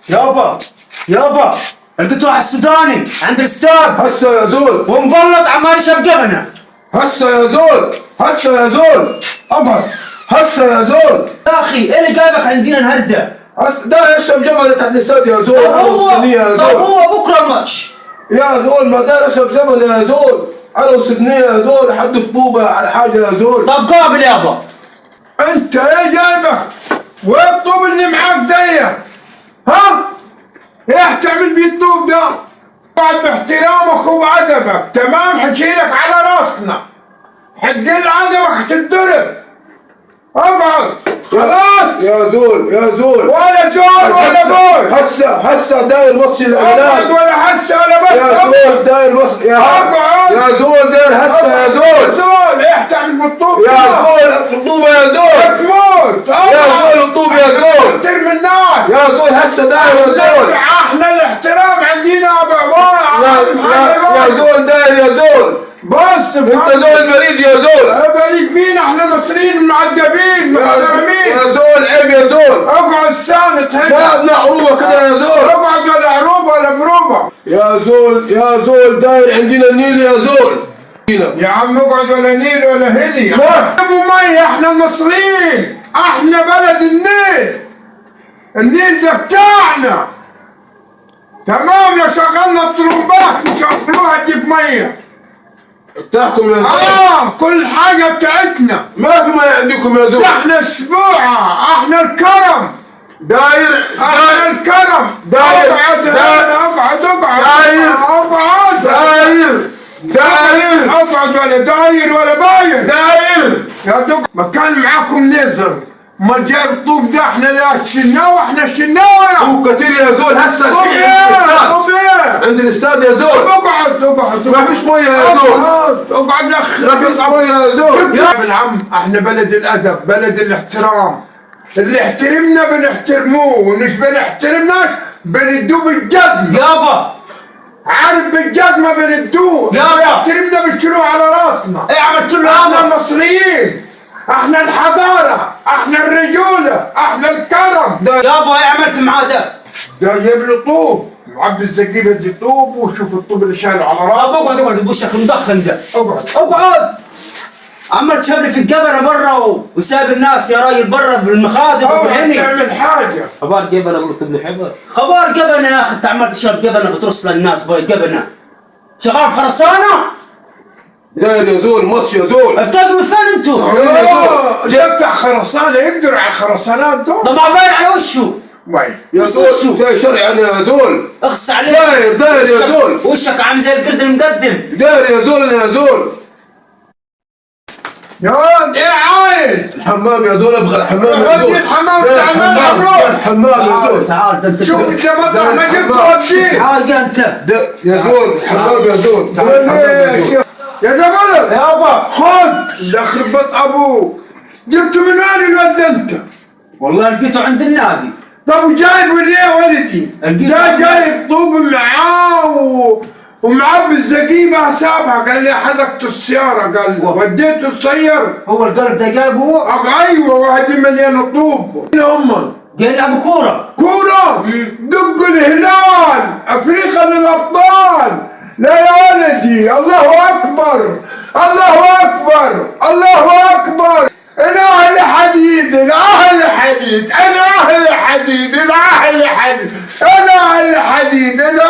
يابا يابا لقيت واحد سوداني عند الاستاد هسه يا زول ومبلط عمال يشرب جبنه. هسه يا زول هسه يا زول اقعد هسه يا زول. يا اخي ايه اللي جايبك عندنا النهارده؟ ده يشرب جبل تحت الاستاد يا زول. طب هو بكره الماتش يا زول ما دار يشرب جبل يا زول. انا وسبنيه يا زول حد خطوبه على حاجه يا زول. طب قابل يابا. انت ايه جايبك؟ وين الطوب اللي معاك ديه؟ ها؟ ايه تعمل بيه الطوب ده؟ قاعد باحترامك وبأدبك، تمام؟ حشيلك على راسنا. حق عدمك تتضرب. اقعد خلاص. يا زول يا زول ولا زول ولا زول. هسه داير ماتش الاعلان. اقعد ولا هسه ولا بس. يا زول داير ماتش. اقعد يا زول داير هسه يا زول. زول ايه تعمل بالطوب يا زول؟ الطوبه يا زول تموت. يا زول الطوب يا زول ترمي الناس يا زول. هسه داير يا زول. احنا الاحترام عندنا يا زول داير يا زول. بس انت زول بريد يا زول. بريد مين؟ احنا مصريين معذبين محترمين يا زول. عيب يا زول. اقعد ساند هنا. لا ابن عروبه كده يا زول. اقعد ولا عروبه ولا بروبه يا زول. يا زول داير عندنا النيل يا زول. يا عم اقعد ولا نيل ولا هلي. ابو مي احنا المصريين. احنا بلد النيل. النيل ده بتاعنا. تمام؟ لو شغلنا الطرمبات نشغلوها تجيب ميه بتاعكم يا زول. كل حاجة بتاعتنا. ما في ما عندكم يا زول. احنا السبوعة. احنا الكرم. داير احنا الكرم. داير اقعد اقعد داير اقعد داير اقعد ولا داير ولا باير داير يا دوب. ما كان معاكم ليزر ما جاب الطوب ده. احنا لا شلناه. احنا شلناه طوب كتير يا زول. هسه طوب ايه عند الاستاد يا زول. اقعد ما فيش ميه يا زول. اقعد لك ما فيش ميه يا زول. يا ابن عم احنا بلد الادب بلد الاحترام. اللي يحترمنا بنحترموه ومش بنحترمناش بندوه بالجزمه يابا عارف بالجزمه بندوه. يابا يحترمنا بنشيلوه على راسنا. ايه عملت له؟ احنا المصريين. احنا الحضاره. احنا الرجوله. احنا الكرم. يابا ايه عملت معاه ده؟ ده جايب له طوب. عبد الزقيب يدي طوب وشوف الطوب اللي شايله على راسه. طب اقعد بوشك مدخن ده. اقعد عمال تشبلي في الجبنه برا وساب الناس يا راجل برا بالمخاضر وبالهني. تعمل حاجه. خبار جبنه قلت ابن حبر. خبار جبنه يا اخي. انت عمال تشرب جبنه بترص للناس باي جبنه. شغال خرسانه؟ داير يا زول ماتش يا زول. بتاكلوا فين انتوا؟ ده بتاع خرسانه يقدر على الخرسانات دول. ده ما باين على وشه. يا زول زي شرعي يا زول. اخص عليك. داير يا زول. وشك عامل زي القرد المقدم. داير يا زول يا زول. يا ولد ايه عايز؟ الحمام يا زول. ابغى الحمام يا زول. الحمام تعال الحمام يا زول. تعال انت شوف انت مطرح ما جبت توديه. تعال انت يا زول الحمام يا زول. تعال يا زلمه يابا خد ده يخرب بيت ابوك. جبته من وين الواد ده انت؟ والله لقيته عند النادي. طب وجايبه ليه ولدي؟ ده جايب طوب معاه ومعبي الزقيبه سابها. قال لي حزقت السياره. قال لي وديته السير. هو القلب ده جايبه هو؟ ايوه وهدي مليانه طوب. مين هم؟ قال يلعبوا كوره. كوره؟ دقوا الهلال افريقيا للابطال. لا يا ولدي. الله اكبر الله اكبر الله اكبر. انا اهل حديد انا اهل حديد انا اهل حديد انا اهل حديد انا اهل حديد انا